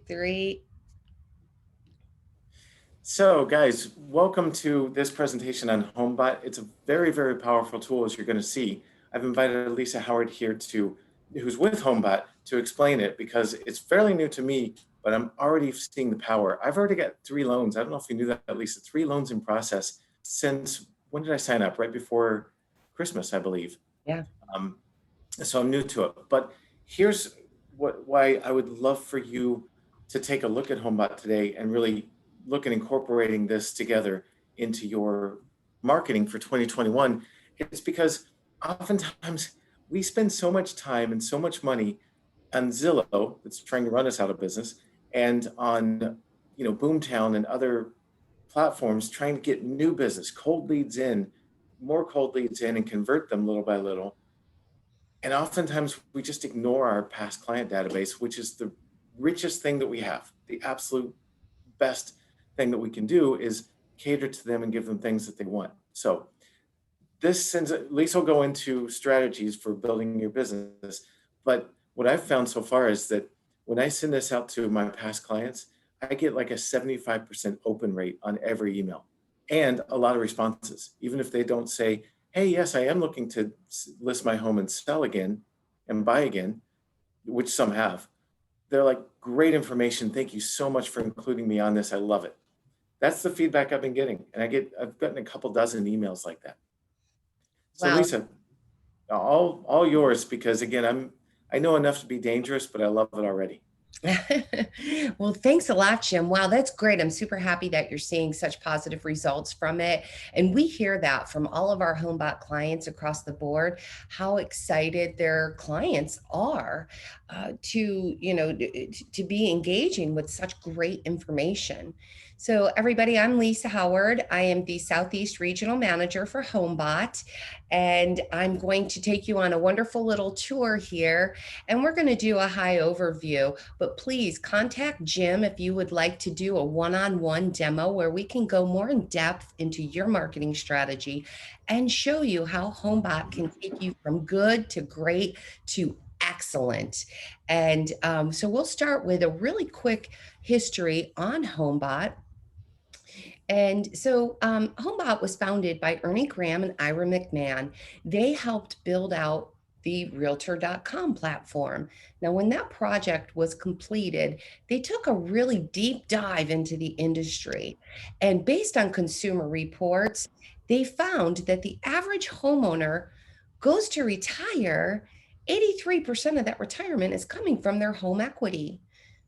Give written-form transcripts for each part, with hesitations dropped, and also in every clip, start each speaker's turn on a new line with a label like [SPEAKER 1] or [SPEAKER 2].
[SPEAKER 1] three.
[SPEAKER 2] So guys, welcome to this presentation on Homebot. It's a very, very powerful tool, as you're going to see. I've invited Lisa Howard here who's with Homebot, to explain it because it's fairly new to me, but I'm already seeing the power. I've already got 3 loans. I don't know if you knew that, Lisa, 3 loans in process since, when did I sign up? Right before Christmas, I believe.
[SPEAKER 1] Yeah.
[SPEAKER 2] So I'm new to it, but here's why I would love for you to take a look at Homebot today and really look at incorporating this together into your marketing for 2021. It's because oftentimes we spend so much time and so much money on Zillow, that's trying to run us out of business, and on Boomtown and other platforms trying to get new business, cold leads in, more cold leads in, and convert them little by little. And oftentimes we just ignore our past client database, which is the richest thing that we have. The absolute best thing that we can do is cater to them and give them things that they want. So Lisa will go into strategies for building your business. But what I've found so far is that when I send this out to my past clients, I get like a 75% open rate on every email and a lot of responses, even if they don't say, hey, yes, I am looking to list my home and sell again and buy again, which some have. They're like, great information. Thank you so much for including me on this. I love it. That's the feedback I've been getting. And I've gotten a couple dozen emails like that. So
[SPEAKER 1] Wow.
[SPEAKER 2] Lisa, all yours, because again, I know enough to be dangerous, but I love it already.
[SPEAKER 1] Well, thanks a lot, Jim. Wow, that's great. I'm super happy that you're seeing such positive results from it. And we hear that from all of our Homebot clients across the board, how excited their clients are to be engaging with such great information. So, everybody, I'm Lisa Howard. I am the Southeast Regional Manager for Homebot, and I'm going to take you on a wonderful little tour here. And we're going to do a high overview, but please contact Jim if you would like to do a one-on-one demo where we can go more in depth into your marketing strategy and show you how Homebot can take you from good to great to excellent. And so we'll start with a really quick history on Homebot. And so Homebot was founded by Ernie Graham and Ira McMahon. They helped build out the Realtor.com platform. Now, when that project was completed, they took a really deep dive into the industry. And based on consumer reports, they found that the average homeowner goes to retire, 83% of that retirement is coming from their home equity.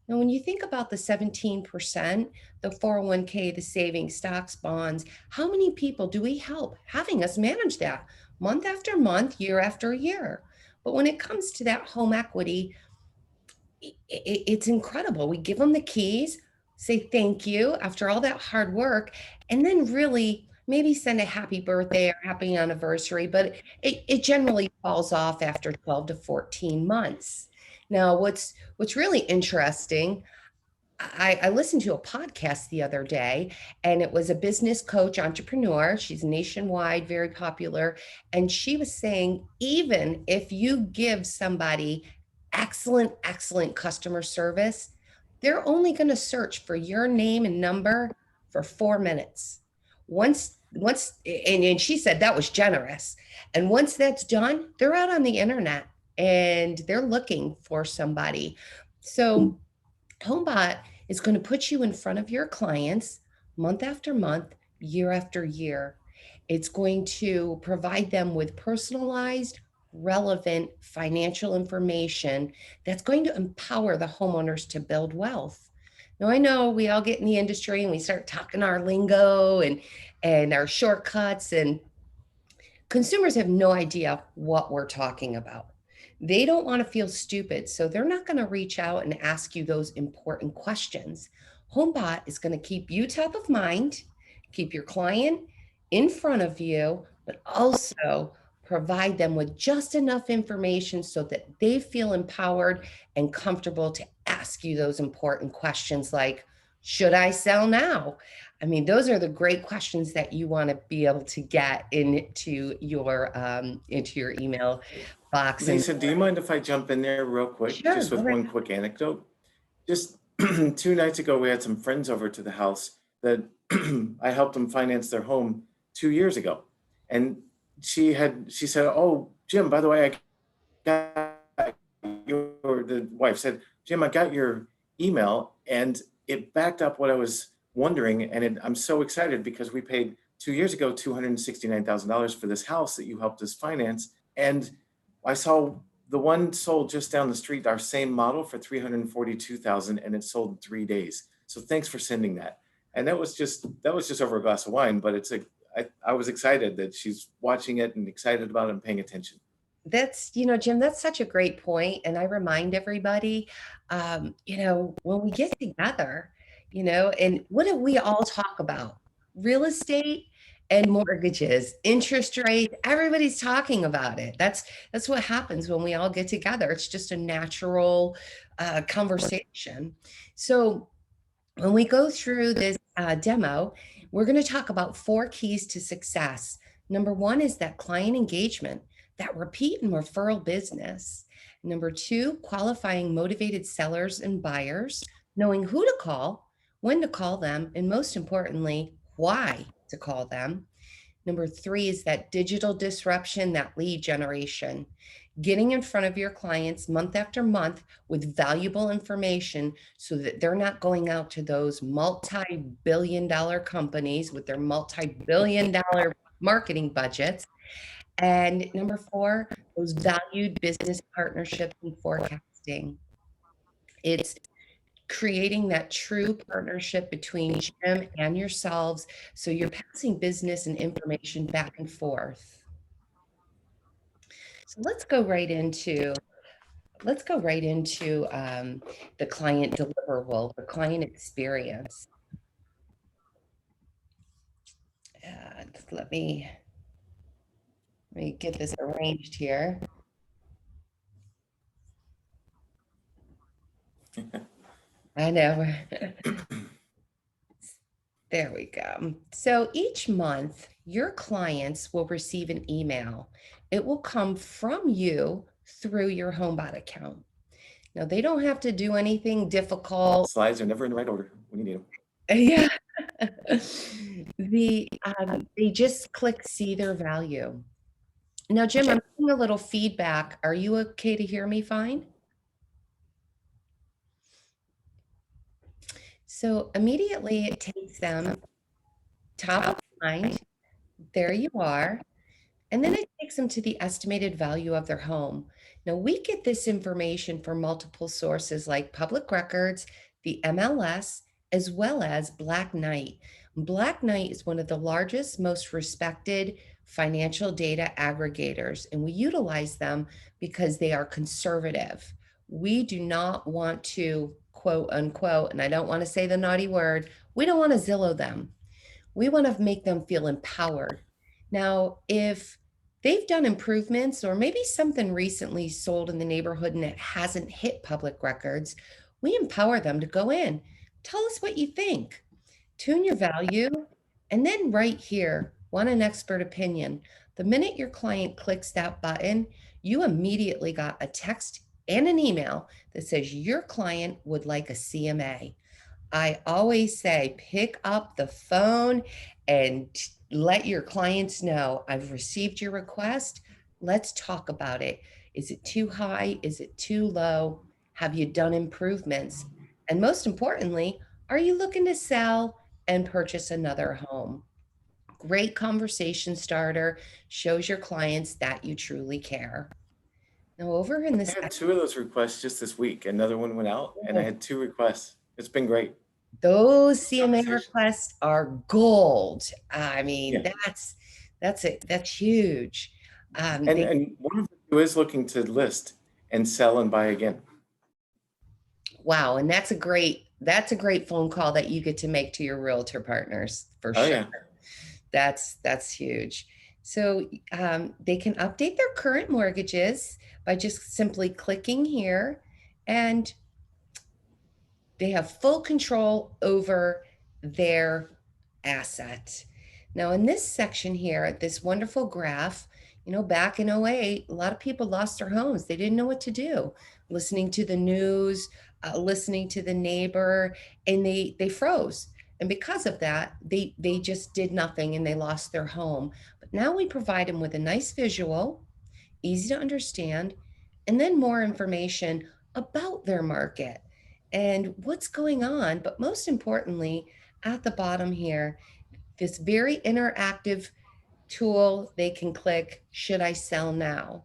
[SPEAKER 1] Now, when you think about the 17%, the 401k, the savings, stocks, bonds, how many people do we help having us manage that month after month, year after year? But when it comes to that home equity, it's incredible. We give them the keys, say thank you after all that hard work, and then really maybe send a happy birthday or happy anniversary, but it generally falls off after 12 to 14 months. Now, what's really interesting, I listened to a podcast the other day, and it was a business coach entrepreneur. She's nationwide, very popular. And she was saying, even if you give somebody excellent customer service, they're only going to search for your name and number for 4 minutes. And she said that was generous. And once that's done, they're out on the internet and they're looking for somebody. So Homebot is going to put you in front of your clients month after month, year after year. It's going to provide them with personalized, relevant financial information that's going to empower the homeowners to build wealth. Now, I know we all get in the industry and we start talking our lingo and our shortcuts, and consumers have no idea what we're talking about. They don't want to feel stupid, so they're not going to reach out and ask you those important questions. Homebot is going to keep you top of mind, keep your client in front of you, but also provide them with just enough information so that they feel empowered and comfortable to ask you those important questions like, should I sell now? I mean, those are the great questions that you want to be able to get into your email box.
[SPEAKER 2] Lisa, do you mind if I jump in there real quick,
[SPEAKER 1] Sure,
[SPEAKER 2] just
[SPEAKER 1] go
[SPEAKER 2] with
[SPEAKER 1] right
[SPEAKER 2] one quick anecdote? Just 2 nights ago, we had some friends over to the house that I helped them finance their home 2 years ago. And she said, "Oh, Jim, by the way, I got the wife said, Jim, I got your email and it backed up what I was wondering. And I'm so excited because we paid 2 years ago $269,000 for this house that you helped us finance. And I saw the one sold just down the street, our same model for 342,000, and it sold in 3 days. So thanks for sending that." And that was just over a glass of wine, but I was excited that she's watching it and excited about it and paying attention.
[SPEAKER 1] That's, Jim, that's such a great point. And I remind everybody, when we get together, and what do we all talk about? Real estate and mortgages, interest rates, everybody's talking about it. That's what happens when we all get together. It's just a natural conversation. So when we go through this demo, we're going to talk about 4 keys to success. Number one is that client engagement, that repeat and referral business. Number two, qualifying motivated sellers and buyers, knowing who to call, when to call them, and most importantly, why to call them. Number three is that digital disruption, that lead generation, getting in front of your clients month after month with valuable information so that they're not going out to those multi-billion-dollar companies with their multi-billion-dollar marketing budgets. And number four, those valued business partnerships and forecasting. It's creating that true partnership between Jim and yourselves so you're passing business and information back and forth. So let's go right into the client deliverable, the client experience. Let me get this arranged here. I know. There we go. So each month, your clients will receive an email. It will come from you through your Homebot account. Now, they don't have to do anything difficult.
[SPEAKER 2] Slides are never in the right order when you need them.
[SPEAKER 1] Yeah. They just click see their value. Now, Jim, I'm getting a little feedback. Are you okay to hear me fine? So immediately it takes them top of mind. There you are. And then it takes them to the estimated value of their home. Now, we get this information from multiple sources like public records, the MLS, as well as Black Knight. Black Knight is one of the largest, most respected financial data aggregators, and we utilize them because they are conservative. We do not want to, quote unquote, and I don't want to say the naughty word, we don't want to Zillow them. We want to make them feel empowered. Now, if they've done improvements or maybe something recently sold in the neighborhood and it hasn't hit public records, we empower them to go in. Tell us what you think. Tune your value. And then right here, want an expert opinion. The minute your client clicks that button, you immediately got a text and an email that says your client would like a CMA. I always say, pick up the phone and let your clients know, I've received your request. Let's talk about it. Is it too high? Is it too low? Have you done improvements? And most importantly, are you looking to sell and purchase another home? Great conversation starter, shows your clients that you truly care. Now, over in
[SPEAKER 2] I
[SPEAKER 1] this,
[SPEAKER 2] had 2 of those requests just this week. Another one went out, and I had 2 requests. It's been great.
[SPEAKER 1] those CMA
[SPEAKER 2] Conversations.
[SPEAKER 1] requests are gold. I mean,
[SPEAKER 2] Yeah.
[SPEAKER 1] that's huge.
[SPEAKER 2] And
[SPEAKER 1] They
[SPEAKER 2] and one of the 2 is looking to list and sell and buy again.
[SPEAKER 1] Wow, and that's a great phone call that you get to make to your realtor partners for
[SPEAKER 2] Oh,
[SPEAKER 1] sure.
[SPEAKER 2] yeah.
[SPEAKER 1] That's huge. So they can update their current mortgages by just simply clicking here, and they have full control over their asset. Now, in this section here, this wonderful graph, back in '08, a lot of people lost their homes. They didn't know what to do. Listening to the news, listening to the neighbor, and they froze. And because of that, they just did nothing and they lost their home. But now we provide them with a nice visual, easy to understand, and then more information about their market and what's going on. But most importantly, at the bottom here, this very interactive tool they can click, should I sell now?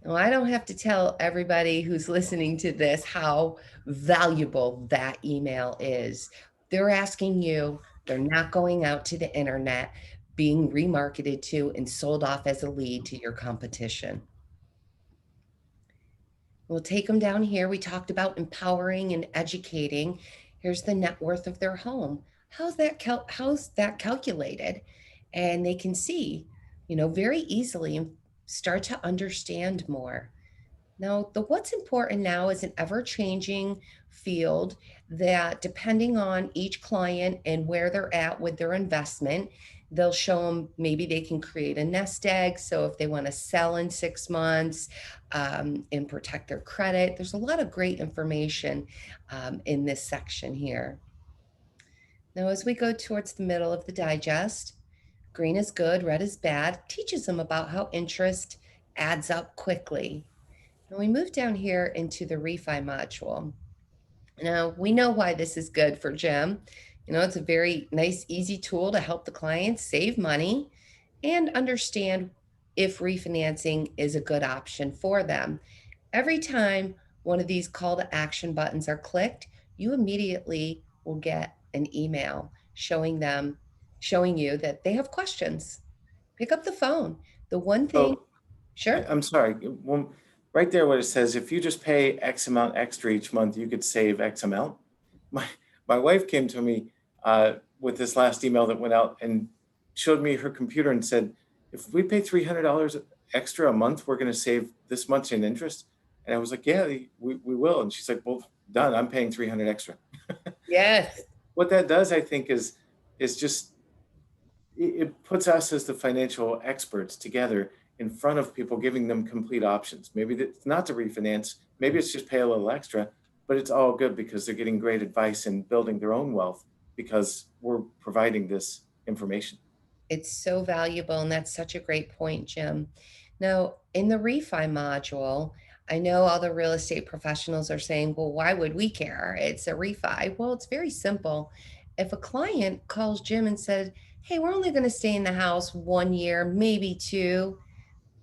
[SPEAKER 1] Now, I don't have to tell everybody who's listening to this how valuable that email is. They're asking you, they're not going out to the internet, being remarketed to and sold off as a lead to your competition. We'll take them down here. We talked about empowering and educating. Here's the net worth of their home. How's that calculated? And they can see, very easily and start to understand more. Now, the what's important now is an ever-changing field that, depending on each client and where they're at with their investment, they'll show them maybe they can create a nest egg. So if they want to sell in 6 months and protect their credit, there's a lot of great information in this section here. Now, as we go towards the middle of the digest, green is good, red is bad, teaches them about how interest adds up quickly. And we move down here into the refi module. Now, we know why this is good for Jim. It's a very nice, easy tool to help the clients save money and understand if refinancing is a good option for them. Every time one of these call to action buttons are clicked, you immediately will get an email showing you that they have questions. Pick up the phone. The one thing,
[SPEAKER 2] So
[SPEAKER 1] sure.
[SPEAKER 2] I'm sorry. Right there, what it says, if you just pay X amount extra each month, you could save X amount. My my wife came to me with this last email that went out and showed me her computer and said, if we pay $300 extra a month, we're going to save this much in interest. And I was like, yeah, we will. And she's like, well, done. I'm paying 300 extra.
[SPEAKER 1] Yes.
[SPEAKER 2] What that does, I think, is just it puts us as the financial experts together in front of people, giving them complete options. Maybe it's not to refinance, maybe it's just pay a little extra, but it's all good because they're getting great advice and building their own wealth because we're providing this information.
[SPEAKER 1] It's so valuable, and that's such a great point, Jim. Now, in the refi module, I know all the real estate professionals are saying, well, why would we care? It's a refi. Well, it's very simple. If a client calls Jim and said, hey, we're only going to stay in the house 1 year, maybe two,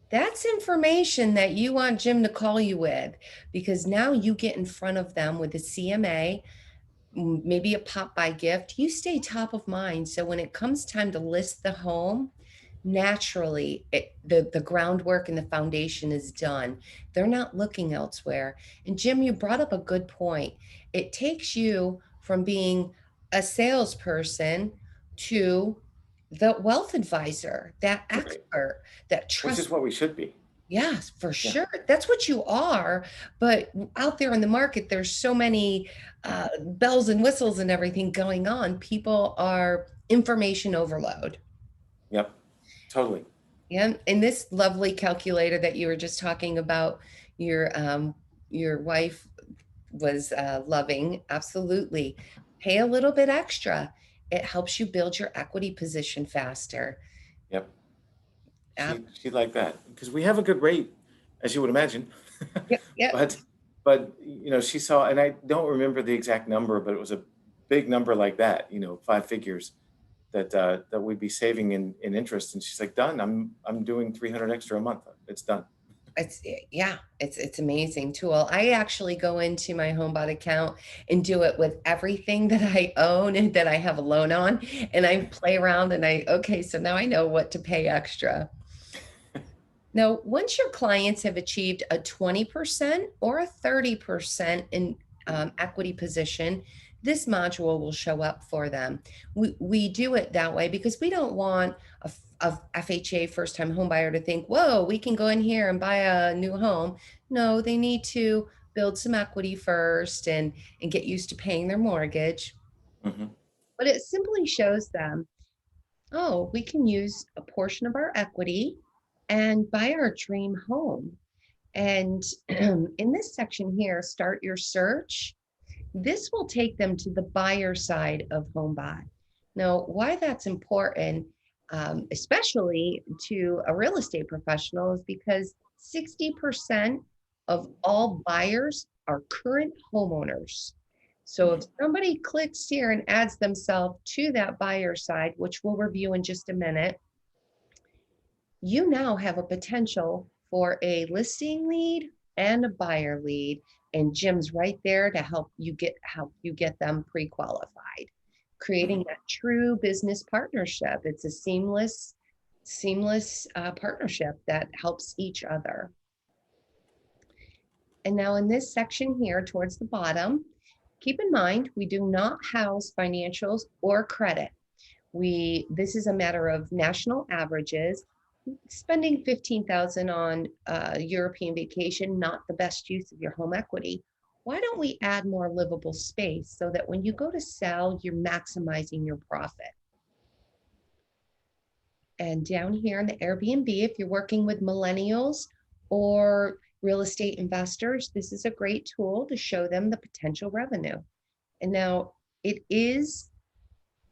[SPEAKER 1] that's information that you want Jim to call you with, because now you get in front of them with a CMA, maybe a pop by gift. You stay top of mind. So when it comes time to list the home, naturally the groundwork and the foundation is done. They're not looking elsewhere. And Jim, you brought up a good point. It takes you from being a salesperson to the wealth advisor, that
[SPEAKER 2] Right.
[SPEAKER 1] expert, that
[SPEAKER 2] Which
[SPEAKER 1] trust.
[SPEAKER 2] is what we should be.
[SPEAKER 1] Yes, for
[SPEAKER 2] Yeah.
[SPEAKER 1] sure. That's what you are. But out there in the market, there's so many bells and whistles and everything going on. People are information overload.
[SPEAKER 2] Yep. Totally.
[SPEAKER 1] Yeah. And this lovely calculator that you were just talking about, your wife was loving, absolutely. Pay a little bit extra. It helps you build your equity position faster.
[SPEAKER 2] Yep.
[SPEAKER 1] Ab-
[SPEAKER 2] She liked that because we have a good rate, as you would imagine.
[SPEAKER 1] Yep, yep.
[SPEAKER 2] but she saw, and I don't remember the exact number, but it was a big number like that, 5 figures that we'd be saving in interest. And she's like, done. I'm doing 300 extra a month. It's done.
[SPEAKER 1] Yeah, it's amazing tool. I actually go into my Homebot account and do it with everything that I own and that I have a loan on, and I play around and okay, so now I know what to pay extra. Now, once your clients have achieved a 20% or a 30% in equity position, this module will show up for them. We do it that way because we don't want a FHA first time home buyer to think, whoa, we can go in here and buy a new home. No, they need to build some equity first and get used to paying their mortgage.
[SPEAKER 2] Hmm.
[SPEAKER 1] But it simply shows them, oh, we can use a portion of our equity and buy our dream home. And in this section here, start your search. This will take them to the buyer side of Homebot. Now, why that's important, especially to a real estate professional, is because 60% of all buyers are current homeowners. So if
[SPEAKER 2] Mhm.
[SPEAKER 1] somebody clicks here and adds themselves to that buyer side, which we'll review in just a minute, you now have a potential for a listing lead and a buyer lead, and Jim's right there to help you get them pre-qualified, creating
[SPEAKER 2] Mhm.
[SPEAKER 1] that true business partnership. It's a seamless partnership that helps each other. And now in this section here towards the bottom, keep in mind we do not house financials or credit. This is a matter of national averages. Spending 15,000 on a European vacation, not the best use of your home equity. Why don't we add more livable space so that when you go to sell, you're maximizing your profit? And down here in the Airbnb, if you're working with millennials or real estate investors, this is a great tool to show them the potential revenue. And now it is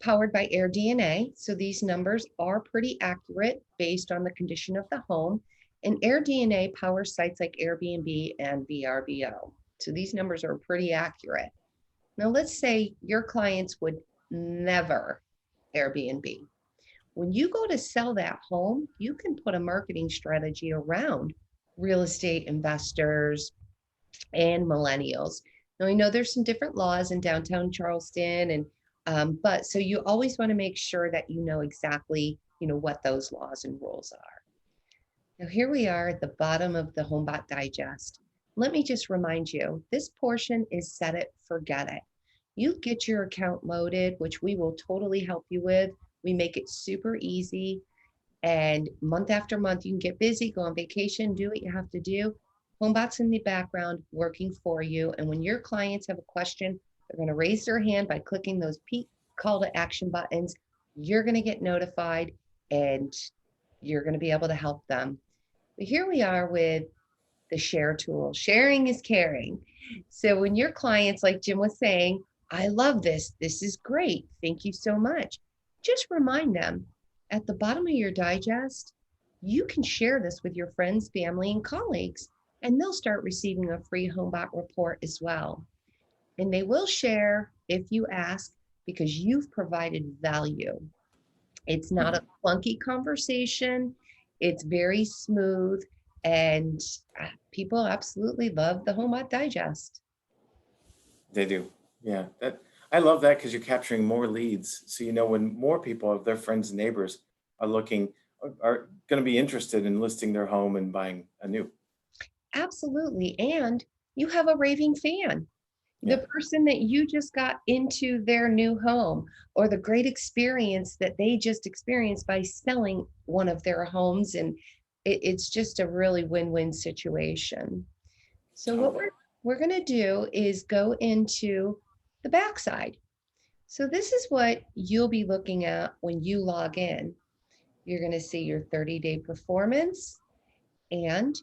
[SPEAKER 1] powered by AirDNA. So these numbers are pretty accurate based on the condition of the home. And AirDNA powers sites like Airbnb and VRBO. So these numbers are pretty accurate. Now let's say your clients would never Airbnb. When you go to sell that home, you can put a marketing strategy around real estate investors and millennials. Now, I know there's some different laws in downtown Charleston, and but so you always want to make sure that you know exactly, what those laws and rules are. Now, here we are at the bottom of the Homebot Digest. Let me just remind you, this portion is set it, forget it. You get your account loaded, which we will totally help you with. We make it super easy. And month after month, you can get busy, go on vacation, do what you have to do. Homebot's in the background working for you. And when your clients have a question, they're going to raise their hand by clicking those call to action buttons. You're going to get notified and you're going to be able to help them. But here we are with the share tool. Sharing is caring. So when your clients, like Jim was saying, I love this. This is great. Thank you so much. Just remind them at the bottom of your digest, you can share this with your friends, family, and colleagues, and they'll start receiving a free HomeBot report as well. And they will share if you ask because you've provided value. It's not a
[SPEAKER 2] Mhm.
[SPEAKER 1] clunky conversation. It's very smooth, and people absolutely love the HomeBot Digest.
[SPEAKER 2] They do. Yeah. I love that because you're capturing more leads. So you know when more people of their friends and neighbors are looking are going to be interested in listing their home and buying a new.
[SPEAKER 1] Absolutely. And you have a raving fan.
[SPEAKER 2] Yeah.
[SPEAKER 1] The person that you just got into their new home, or the great experience that they just experienced by selling one of their homes. And it's just a really win-win situation. So what
[SPEAKER 2] Totally.
[SPEAKER 1] we're going to do is go into the backside. So this is what you'll be looking at when you log in. You're going to see your 30-day performance, and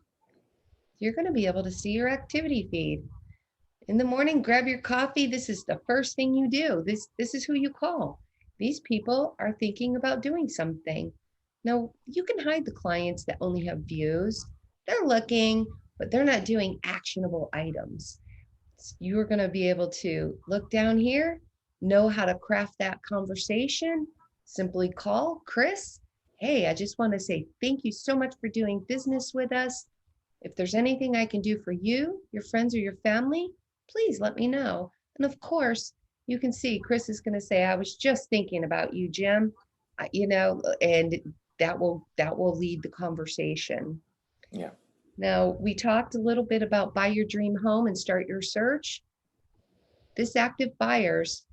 [SPEAKER 1] you're going to be able to see your activity feed. In the morning, grab your coffee. This is the first thing you do. This is who you call. These people are thinking about doing something. Now, you can hide the clients that only have views. They're looking, but they're not doing actionable items. You're going to be able to look down here, know how to craft that conversation. Simply call Chris. Hey, I just want to say thank you so much for doing business with us. If there's anything I can do for you, your friends, or your family, please let me know. And of course, you can see Chris is going to say, I was just thinking about you, Jim. And that will lead the conversation.
[SPEAKER 2] Yeah.
[SPEAKER 1] Now, we talked a little bit about buy your dream home and start your search. This active buyers,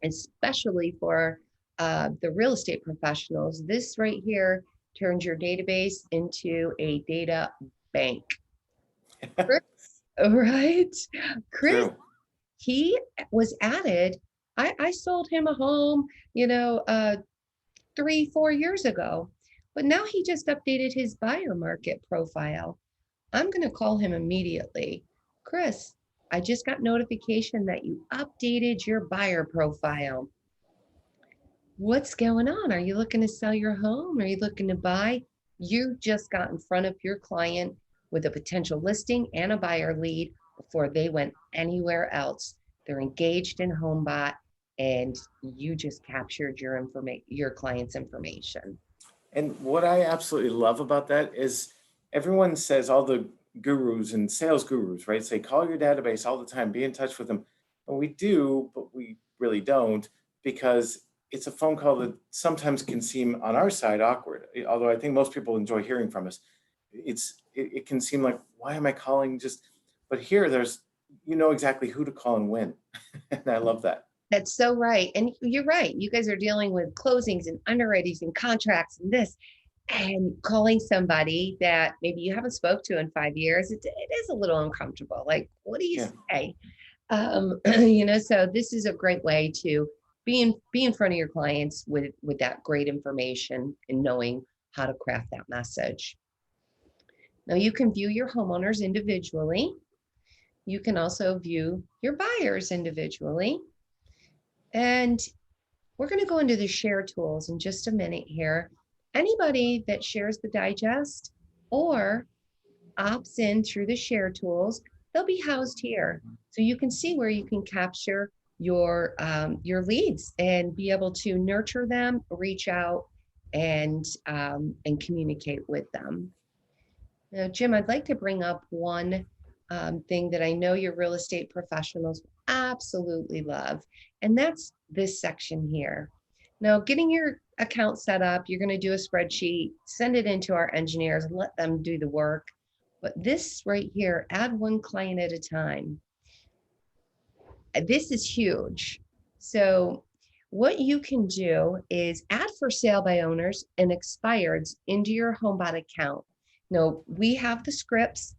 [SPEAKER 1] especially for the real estate professionals, this right here turns your database into a data bank. Chris, right? Chris,
[SPEAKER 2] True.
[SPEAKER 1] he was added. I sold him a home, 3, 4 years ago, but now he just updated his buyer market profile. I'm going to call him immediately. Chris, I just got notification that you updated your buyer profile. What's going on? Are you looking to sell your home? Are you looking to buy? You just got in front of your client with a potential listing and a buyer lead before they went anywhere else. They're engaged in HomeBot, and you just captured your client's information.
[SPEAKER 2] And what I absolutely love about that is everyone says, all the gurus and sales gurus, right? Say, call your database all the time, be in touch with them. And we do, but we really don't, because it's a phone call that sometimes can seem on our side awkward. Although I think most people enjoy hearing from us. It can seem like, why am I calling just, but here there's, you know exactly who to call and when. And I love that.
[SPEAKER 1] That's so right. And you're right. You guys are dealing with closings and underwritings and contracts and this, and calling somebody that maybe you haven't spoke to in 5 years, it is a little uncomfortable. Like, what do you
[SPEAKER 2] Yeah.
[SPEAKER 1] say? So this is a great way to be in front of your clients with that great information and knowing how to craft that message. Now you can view your homeowners individually. You can also view your buyers individually. And we're going to go into the share tools in just a minute here. Anybody that shares the digest or opts in through the share tools, they'll be housed here. So you can see where you can capture your leads and be able to nurture them, reach out, and communicate with them. Now, Jim, I'd like to bring up one thing that I know your real estate professionals absolutely love, and that's this section here. Now, getting your account set up, you're going to do a spreadsheet, send it into our engineers, and let them do the work. But this right here, add one client at a time. This is huge. So what you can do is add for sale by owners and expireds into your HomeBot account. Now, we have the scripts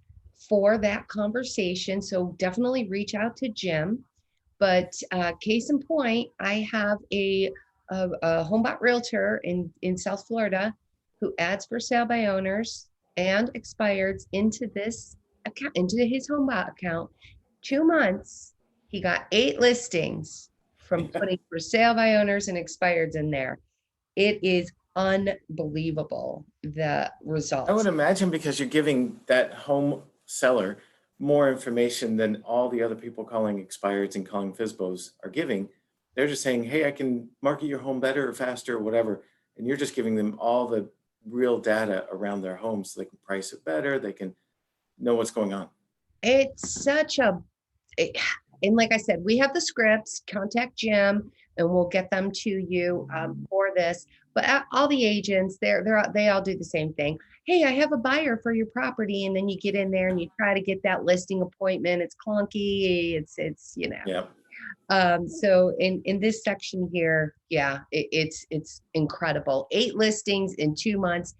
[SPEAKER 1] for that conversation, so definitely reach out to Jim. But case in point, I have a HomeBot realtor in South Florida who adds for sale by owners and expireds into this account, into his HomeBot account. 2 months, he got 8 listings from
[SPEAKER 2] Yeah.
[SPEAKER 1] putting for sale by owners and expireds in there. It is unbelievable, the
[SPEAKER 2] I would
[SPEAKER 1] results.
[SPEAKER 2] imagine because you're giving that home seller more information than all the other people calling expireds and calling FISBOs are giving. They're just saying, hey, I can market your home better or faster or whatever. And you're just giving them all the real data around their home so they can price it better. They can know what's going on.
[SPEAKER 1] It's such a, it, and like I said, we have the scripts, contact Jim and we'll get them to you for this. But all the agents, they all do the same thing. Hey, I have a buyer for your property. And then you get in there and you try to get that listing appointment. It's clunky.
[SPEAKER 2] Yeah.
[SPEAKER 1] So in this section here, yeah, it's incredible. 8 listings in 2 months.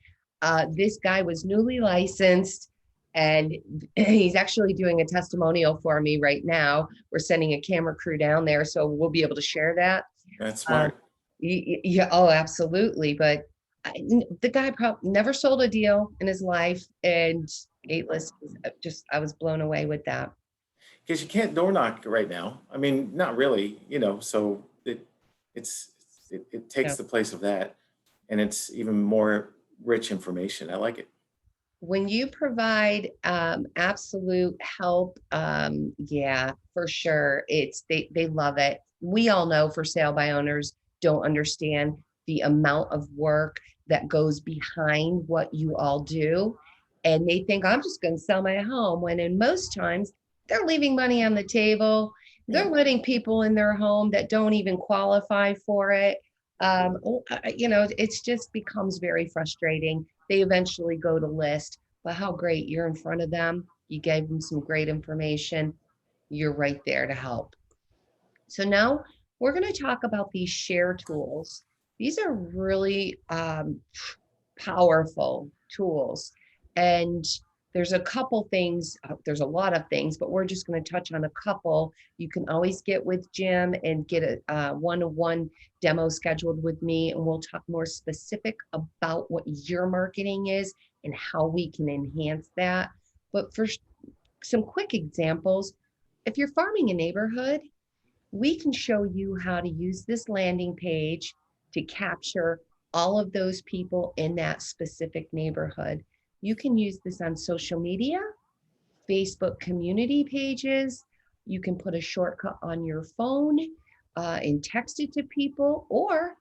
[SPEAKER 1] This guy was newly licensed, and he's actually doing a testimonial for me right now. We're sending a camera crew down there, so we'll be able to share that.
[SPEAKER 2] That's
[SPEAKER 1] Um,
[SPEAKER 2] smart.
[SPEAKER 1] yeah, oh, absolutely. But the guy probably never sold a deal in his life, and 8 listings. I was blown away with that.
[SPEAKER 2] Because you can't door knock right now. I mean, not really, so it's it takes
[SPEAKER 1] Yeah.
[SPEAKER 2] the place of that, and it's even more rich information. I like it.
[SPEAKER 1] When you provide absolute help, yeah, for sure, they love it. We all know for sale by owners don't understand the amount of work that goes behind what you all do, and they think I'm just going to sell my home. When in most times they're leaving money on the table,
[SPEAKER 2] Yeah.
[SPEAKER 1] they're letting people in their home that don't even qualify for it. It's just becomes very frustrating. They eventually go to list, but how great, you're in front of them. You gave them some great information. You're right there to help. So now we're going to talk about these share tools. These are really powerful tools. And there's a couple things, there's a lot of things, but we're just going to touch on a couple. You can always get with Jim and get a one-to-one demo scheduled with me, and we'll talk more specific about what your marketing is and how we can enhance that. But for some quick examples, if you're farming a neighborhood, we can show you how to use this landing page to capture all of those people in that specific neighborhood. You can use this on social media, Facebook community pages. You can put a shortcut on your phone and text it to people. Or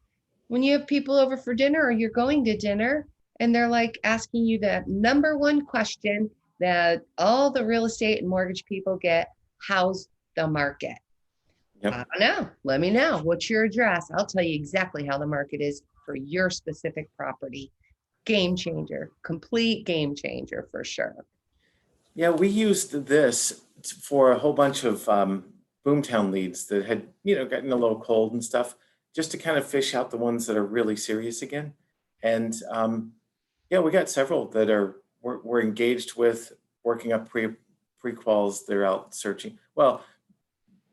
[SPEAKER 1] when you have people over for dinner or you're going to dinner and they're like asking you the number one question that all the real estate and mortgage people get, how's the market? I
[SPEAKER 2] Yep.
[SPEAKER 1] don't know. Let me know. What's your address? I'll tell you exactly how the market is for your specific property. Game changer, complete game changer for sure.
[SPEAKER 2] Yeah, we used this for a whole bunch of boomtown leads that had, gotten a little cold and stuff, just to kind of fish out the ones that are really serious again. And yeah, we got several that we're engaged with, working up prequals. They're out searching. Well,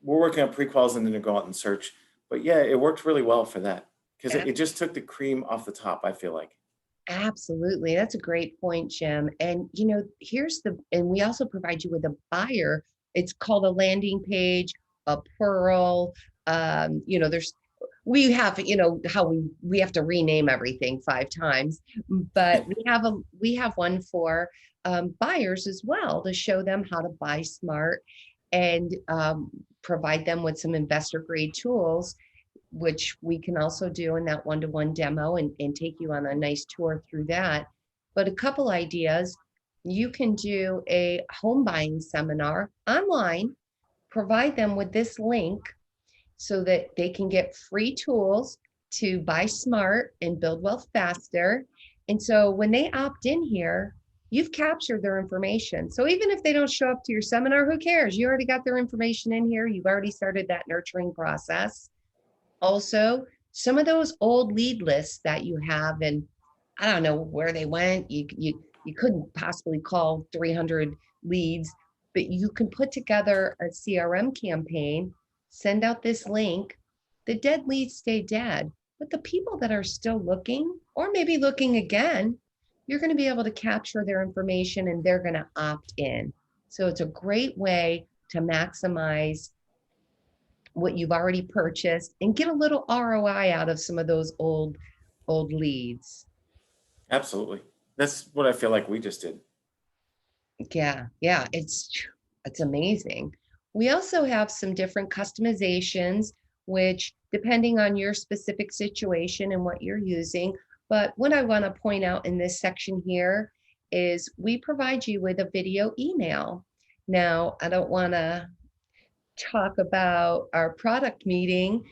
[SPEAKER 2] we're working on prequals and then to go out and search. But yeah, it worked really well for that because it just took the cream off the top, I feel like.
[SPEAKER 1] Absolutely. That's a great point, Jim. And and we also provide you with a buyer. It's called a landing page, a pearl. There's we have, how we have to rename everything 5 times, but we have one for buyers as well to show them how to buy smart and provide them with some investor grade tools, which we can also do in that one-to-one demo and take you on a nice tour through that. But a couple ideas, you can do a home buying seminar online, provide them with this link so that they can get free tools to buy smart and build wealth faster. And so when they opt in here, you've captured their information. So even if they don't show up to your seminar, who cares? You already got their information in here. You've already started that nurturing process. Also, some of those old lead lists that you have, and I don't know where they went. You couldn't possibly call 300 leads, but you can put together a CRM campaign, send out this link. The dead leads stay dead, but the people that are still looking or maybe looking again, you're going to be able to capture their information and they're going to opt in. So it's a great way to maximize what you've already purchased and get a little ROI out of some of those old leads.
[SPEAKER 2] Absolutely. That's what I feel like we just did.
[SPEAKER 1] Yeah, it's amazing. We also have some different customizations, which depending on your specific situation and what you're using. But what I want to point out in this section here is we provide you with a video email. Now, I don't want to talk about our product meeting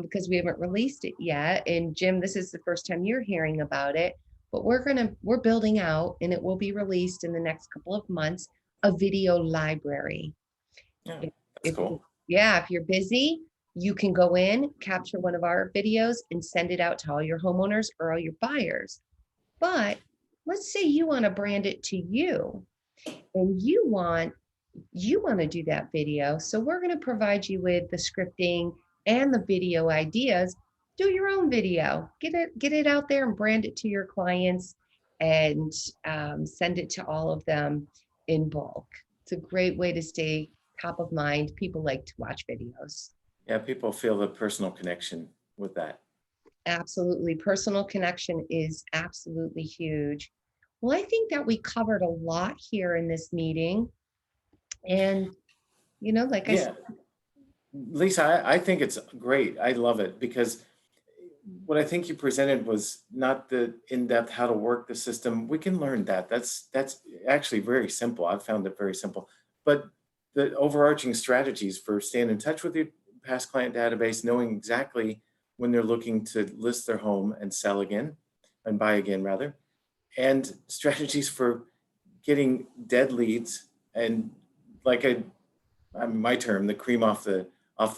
[SPEAKER 1] because we haven't released it yet. And Jim, this is the first time you're hearing about it, but we're building out, and it will be released in the next couple of months, a video library.
[SPEAKER 2] Yeah,
[SPEAKER 1] If,
[SPEAKER 2] that's
[SPEAKER 1] if
[SPEAKER 2] cool.
[SPEAKER 1] yeah, if you're busy, you can go in, capture one of our videos, and send it out to all your homeowners or all your buyers. But let's say you want to brand it to you, and you want to do that video. So we're going to provide you with the scripting and the video ideas. Do your own video, get it out there and brand it to your clients and send it to all of them in bulk. It's a great way to stay top of mind. People like to watch videos.
[SPEAKER 2] Yeah, people feel the personal connection with that.
[SPEAKER 1] Absolutely. Personal connection is absolutely huge. Well, I think that we covered a lot here in this meeting. And, like I said,
[SPEAKER 2] Yeah, Lisa, I think it's great. I love it because what I think you presented was not the in-depth how to work the system. We can learn that. That's actually very simple. I've found it very simple. But the overarching strategies for staying in touch with your past client database, knowing exactly when they're looking to list their home and sell again and buy again rather, and strategies for getting dead leads and like I mean, my term, the cream off the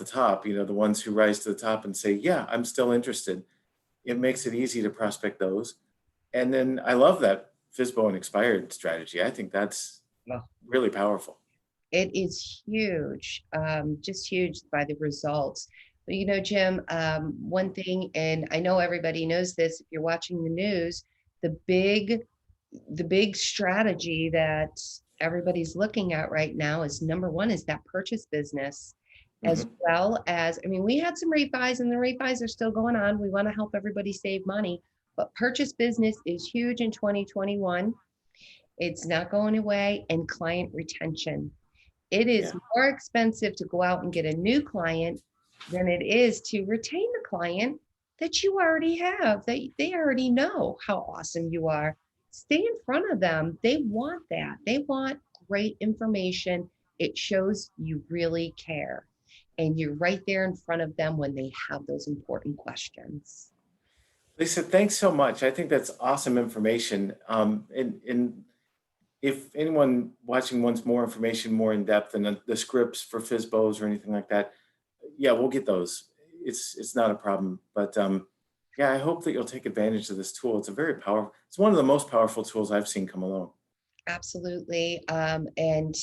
[SPEAKER 2] top, the ones who rise to the top and say, yeah, I'm still interested. It makes it easy to prospect those. And then I love that FISBO and expired strategy. I think that's really powerful.
[SPEAKER 1] it is huge, just huge by the results. But Jim, one thing, and I know everybody knows this if you're watching the news, the big strategy that everybody's looking at right now is number one is that purchase business, as
[SPEAKER 2] Hmm.
[SPEAKER 1] well as, I mean, we had some refis and the refis are still going on. We want to help everybody save money, but purchase business is huge in 2021. It's not going away. And client retention. It is
[SPEAKER 2] Yeah.
[SPEAKER 1] more expensive to go out and get a new client than it is to retain the client that you already have, that they already know how awesome you are. Stay in front of them. They want that. They want great information. It shows you really care. And you're right there in front of them when they have those important questions.
[SPEAKER 2] Lisa, thanks so much. I think that's awesome information. And if anyone watching wants more information, more in depth, and the scripts for FISBOs or anything like that, yeah, we'll get those. It's not a problem. But yeah, I hope that you'll take advantage of this tool. It's a very powerful. It's one of the most powerful tools I've seen come along.
[SPEAKER 1] Absolutely. And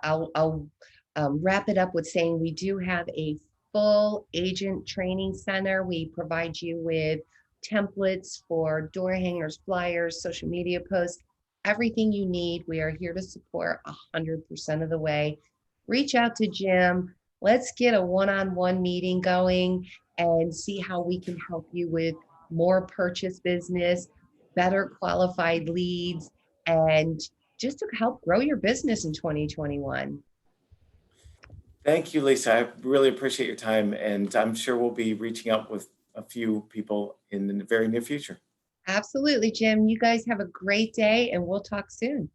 [SPEAKER 1] I'll wrap it up with saying we do have a full agent training center. We provide you with templates for door hangers, flyers, social media posts, everything you need. We are here to support 100% of the way. Reach out to Jim. Let's get a one-on-one meeting going and see how we can help you with more purchase business, better qualified leads, and just to help grow your business in 2021.
[SPEAKER 2] Thank you, Lisa. I really appreciate your time, and I'm sure we'll be reaching out with a few people in the very near future.
[SPEAKER 1] Absolutely, Jim. You guys have a great day and we'll talk soon.